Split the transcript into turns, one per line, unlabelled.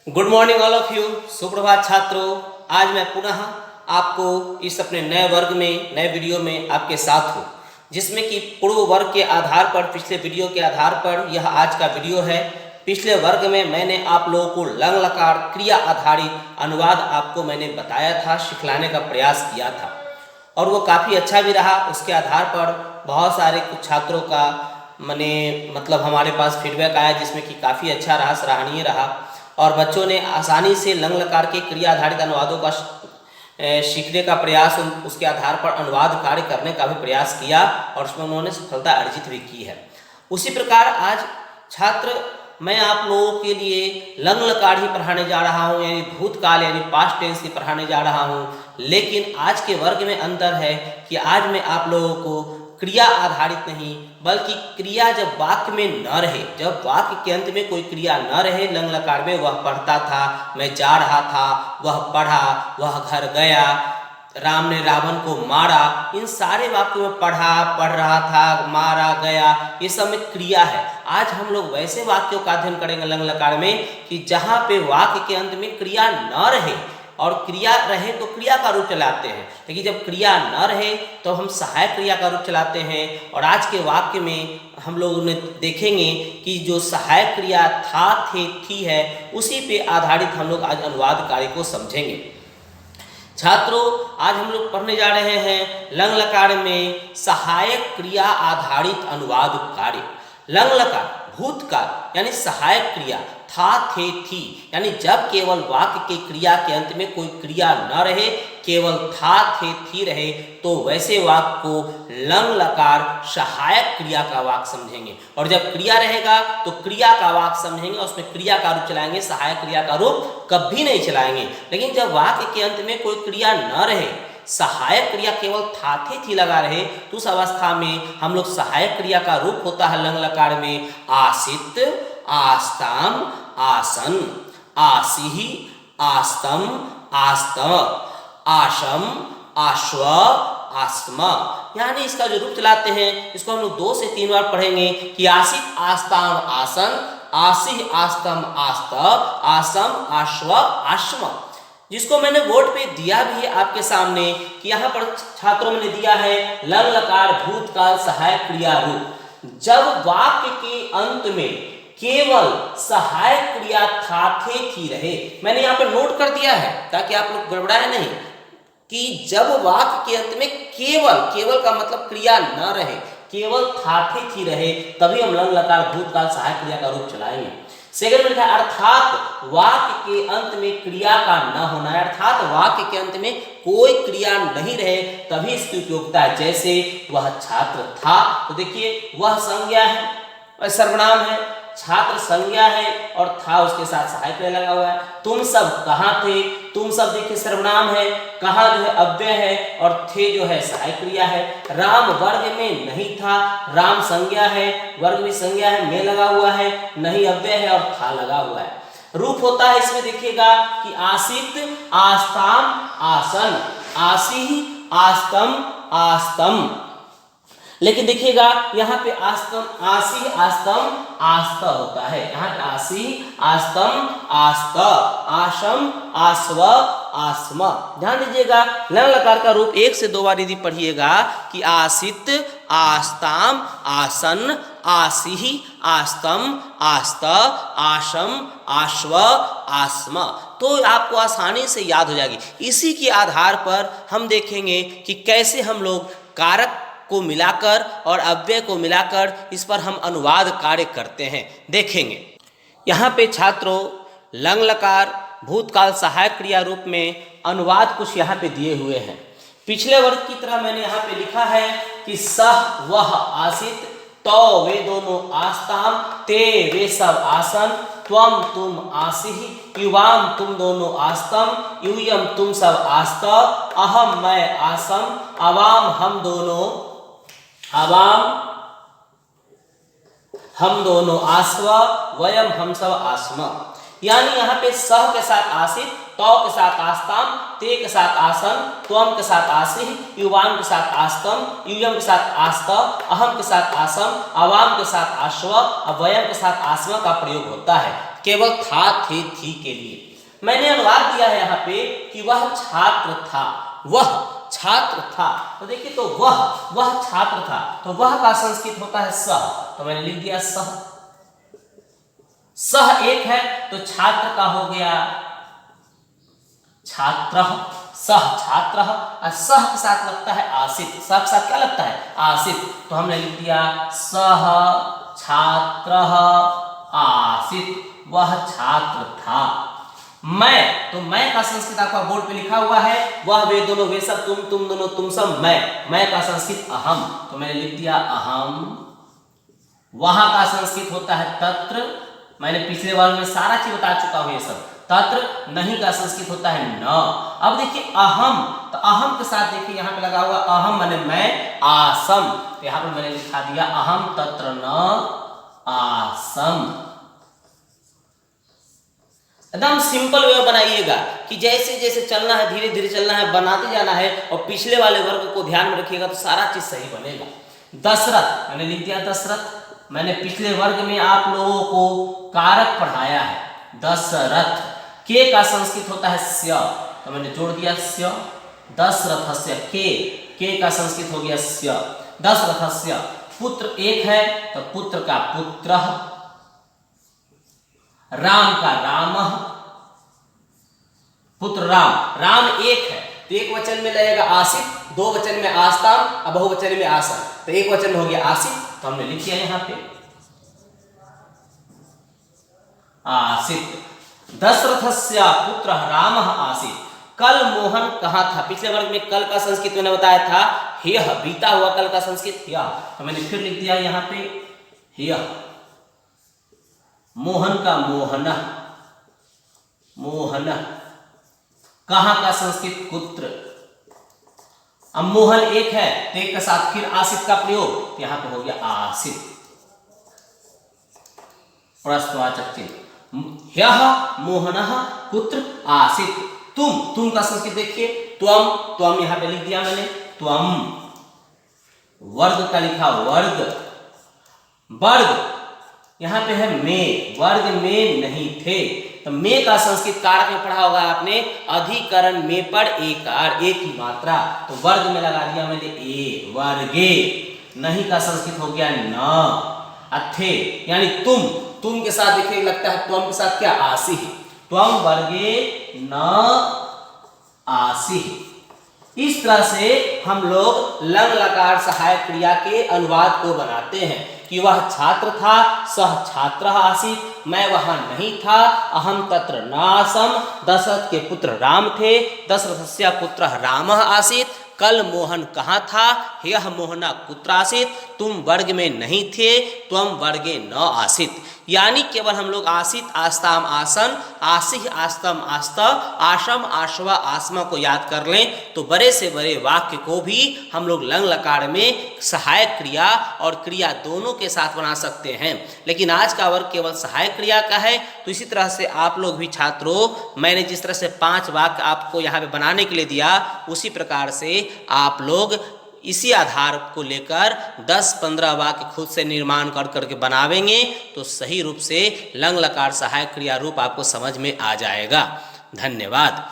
Good morning all of you. सुप्रभात छात्रों। आज मैं पुनः आपको इस अपने नए वर्ग में नए वीडियो में आपके साथ हूँ, जिसमें कि पूर्व वर्ग के आधार पर पिछले वीडियो के आधार पर यह आज का वीडियो है। पिछले वर्ग में मैंने आप लोगों को लंग लकार क्रिया आधारित अनुवाद आपको मैंने बताया था, सिखलाने का प्रयास किया था और वो काफ़ी अच्छा भी रहा। उसके आधार पर बहुत सारे कुछ छात्रों का मतलब हमारे पास फीडबैक आया, जिसमें कि काफ़ी अच्छा रहा, सराहनीय रहा और बच्चों ने आसानी से लंग लकार के क्रिया आधारित अनुवादों का सीखने का प्रयास, उसके आधार पर अनुवाद कार्य करने का भी प्रयास किया और उसमें उन्होंने सफलता अर्जित भी की है। उसी प्रकार आज छात्र मैं आप लोगों के लिए लंग लकार ही पढ़ाने जा रहा हूँ, यानी भूतकाल यानी पास्ट टेंस ही पढ़ाने जा रहा हूँ। लेकिन आज के वर्ग में अंतर है कि आज मैं आप लोगों को क्रिया आधारित नहीं बल्कि क्रिया जब वाक्य में न रहे, जब वाक्य के अंत में कोई क्रिया न रहे, लंग लकार में वह पढ़ता था, मैं जा रहा था, वह पढ़ा, वह घर गया, राम ने रावण को मारा, इन सारे वाक्यों में पढ़ा, पढ़ रहा था, मारा, गया, ये सब में क्रिया है। आज हम लोग वैसे वाक्यों का अध्ययन करेंगे लंग लकार में कि जहाँ पे वाक्य के अंत में क्रिया न रहे और क्रिया रहे तो क्रिया का रूप चलाते हैं, लेकिन जब क्रिया न रहे तो हम सहायक क्रिया का रूप चलाते हैं। और आज के वाक्य में हम लोग देखेंगे कि जो सहायक क्रिया था, थे, थी है, उसी पे आधारित हम लोग आज अनुवाद कार्य को समझेंगे। छात्रों, आज हम लोग पढ़ने जा रहे हैं लंग लकार में सहायक क्रिया आधारित अनुवाद कार्य। लंग लकार भूतकाल यानी सहायक क्रिया, था, थे, थी, यानी जब केवल वाक्य के क्रिया के अंत में कोई क्रिया न रहे, केवल था, थे, थी रहे, तो वैसे वाक्य को लंग लकार सहायक क्रिया का वाक्य समझेंगे। और जब क्रिया रहेगा तो क्रिया का वाक्य समझेंगे, उसमें क्रिया का रूप चलाएंगे, सहायक क्रिया का रूप कभी नहीं चलाएंगे। लेकिन जब वाक्य के अंत में कोई क्रिया न रहे, सहायक क्रिया केवल था, थे, थी लगा रहे, तो उस अवस्था में हम लोग सहायक क्रिया का रूप होता है लंग लकार में आसित, आस्ताम, आसन, आसिहि, आस्तम, आस्तम, आशम, आश्व, आस्मा। यानी इसका जो रूप चलाते हैं इसको हम लोग 2 से 3 बार पढ़ेंगे कि आसित, आस्ताम, आसन, आसिह, आस्तम, आस्त, आसम, आश्व, आश्म, जिसको मैंने बोर्ड पे दिया भी है आपके सामने कि यहाँ पर छात्रों ने दिया है लंग लकार भूतकाल सहायक क्रिया रूप। जब वाक्य के अंत में केवल सहायक क्रिया था, थे, थी रहे, मैंने यहाँ पर नोट कर दिया है ताकि आप लोग गड़बड़ाए नहीं, कि जब वाक्य के अंत में केवल का मतलब क्रिया न रहे, केवल था, थे, थी रहे, तभी हम लंग लकार भूतकाल सहायक क्रिया का रूप चलाएंगे। सेकंड में लिखा है अर्थात वाक्य के अंत में क्रिया का न होना है, अर्थात वाक्य के अंत में कोई क्रिया नहीं रहे तभी इसकी उपयोगिता है। जैसे वह छात्र था, तो देखिए वह संज्ञा है, सर्वनाम है, छात्र संज्ञा है और था उसके साथ सहायक क्रिया लगा हुआ है। तुम सब कहाँ थे, तुम सब देखिए सर्वनाम है, कहाँ जो है अव्यय है और थे जो है सहायक क्रिया है। राम वर्ग में नहीं था, राम संज्ञा है, वर्ग भी संज्ञा है, में लगा हुआ है, नहीं अव्यय है और था लगा हुआ है। रूप होता है इसमें देखिएगा कि आसित, आस्ताम, आसन, आसिहि, आस्तम, आस्तम, लेकिन देखिएगा यहाँ पे आस्तम, आसी, आस्तम, आस्त होता है, यहाँ पे आसी, आस्तम, आस्त, आशम, आस्व, आस्म। ध्यान दीजिएगा लंग लकार का रूप 1 से 2 बार यदि पढ़िएगा कि आसित, आस्ताम, आसन, आसिहि, आस्तम, आस्त, आशम, आश्व, आस्म, तो आपको आसानी से याद हो जाएगी। इसी के आधार पर हम देखेंगे कि कैसे हम लोग कारक को मिलाकर और अव्यय को मिलाकर इस पर हम अनुवाद कार्य करते हैं, देखेंगे। यहाँ पे छात्रों लंग लकार भूतकाल सहायक क्रिया रूप में अनुवाद कुछ यहाँ पे दिए हुए हैं। पिछले वर्ग की तरह मैंने यहाँ पे लिखा है कि सह वह आसित, तो वे दोनों आस्ताम, ते वे सब आसन, त्वम तुम आसिहि, युवाम तुम दोनों आस्तम, यूयम तुम सब आस्त, अहम मैं आसम, अवाम हम दोनों, अवाम हम दोनों आस्व, वयम हम सब आस्म। यानी यहाँ पे सह के साथ आसित, तो के साथ आस्ताम, ते के साथ आसन, त्वम के साथ आसिह, युवाम के साथ आस्तम, यूयम के साथ आस्त, अहम के साथ आसम, अवाम के साथ आश्व, वयम के साथ आस्म का प्रयोग होता है। केवल था, थे, थी के लिए। मैंने अनुवाद दिया है यहाँ पे कि वह छात्र था, वह छात्र था। तो देखिए, तो वह छात्र था, तो वह का संस्कृत होता है सह, तो मैंने लिख दिया सह। सह एक है तो छात्र का हो गया छात्र, सह छात्र, और सह के साथ लगता है आसित, सह के साथ क्या लगता है आसित, तो हमने लिख दिया सह छात्र आसित, वह छात्र था। मैं, तो मैं का संस्कृत आपका बोर्ड पे लिखा हुआ है, वह वे दोनों वे सब तुम दोनों तुम सब मैं का संस्कृत अहम, तो मैंने लिख दिया अहम। वहां का संस्कृत होता है तत्र, मैंने पिछले वर्ग में सारा चीज बता चुका हूं ये सब। तत्र नहीं का संस्कृत होता है न। अब देखिए अहम, तो अहम के साथ देखिए यहाँ पे लगा हुआ अहम माने मैं, आसम, तो यहाँ पर मैंने लिखा दिया अहम तत्र न आसम। एकदम सिंपल वे बनाइएगा कि जैसे जैसे चलना है, धीरे धीरे चलना है, बनाते जाना है, और पिछले वाले वर्ग को ध्यान में रखिएगा तो सारा चीज सही बनेगा। दशरथ, मैंने लिख दिया दशरथ। मैंने पिछले वर्ग में आप लोगों को कारक पढ़ाया है दशरथ, के का संस्कृत होता है स्य, तो मैंने जोड़ दिया स्य। दशरथस्य के का संस्कृत हो गया स्य। दशरथस्य पुत्र एक है तो पुत्र का पुत्र, राम का राम, पुत्र राम, राम एक है तो एक वचन में लगेगा आसित, दो वचन में आस्ताम, और बहुवचन में आसन, तो एक वचन में हो गया आसित, तो हमने लिख दिया यहाँ पे आसित। दशरथस्य पुत्र राम आसित। कल मोहन कहाँ था? पिछले वर्ग में कल का संस्कृत मैंने बताया था ह्यः, बीता हुआ कल का संस्कृत ह्यः, तो मैंने फिर लिख दिया यहाँ पे ह्यः। मोहन का मोहन, मोहन, कहाँ का संस्कृत कुत्र। अब मोहन एक है तो एक के साथ फिर आसित का प्रयोग, तो यहां पे हो गया आसित, प्रश्नवाचक चिन्ह। ह्यः मोहनः कुत्र आसित। तुम का संस्कृत देखिए त्वम यहां पे लिख दिया मैंने त्वम। वर्ग का लिखा वर्ग, वर्ग यहां पे है में, वर्ग में नहीं थे, तो में का संस्कृत कारक में पढ़ा होगा आपने, अधिकरण में पर एकार, एक ही मात्रा, तो वर्ग में लगा दिया मैंने ए, वर्गे। नहीं का संस्कृत हो गया न। अथे यानी तुम के साथ देखिए लगता है त्वम के साथ क्या आसी, त्वम वर्गे न आसी। इस तरह से हम लोग लंग लकार सहायक क्रिया के अनुवाद को बनाते हैं कि वह छात्र था, सह छात्र आसीत, मैं वहां नहीं था, अहम तत्र नासम, दशरथ के पुत्र राम थे, दशरथस्य पुत्र राम आसीत। कल मोहन कहाँ था? यह मोहना कुत्र आसीत। तुम वर्ग में नहीं थे, त्वम वर्गे न आसीत। यानी केवल हम लोग आसित आस्ताम आसन, आसिह आस्तम आस्तव, आशम आशवा आसमा को याद कर लें तो बड़े से बड़े वाक्य को भी हम लोग लंग लकार में सहायक क्रिया और क्रिया दोनों के साथ बना सकते हैं। लेकिन आज का वर्ग केवल सहायक क्रिया का है, तो इसी तरह से आप लोग भी छात्रों, मैंने जिस तरह से 5 वाक्य आपको यहाँ पे बनाने के लिए दिया, उसी प्रकार से आप लोग इसी आधार को लेकर 10-15 वाक्य खुद से निर्माण कर करके बनावेंगे तो सही रूप से लंग लकार सहायक क्रिया रूप आपको समझ में आ जाएगा। धन्यवाद।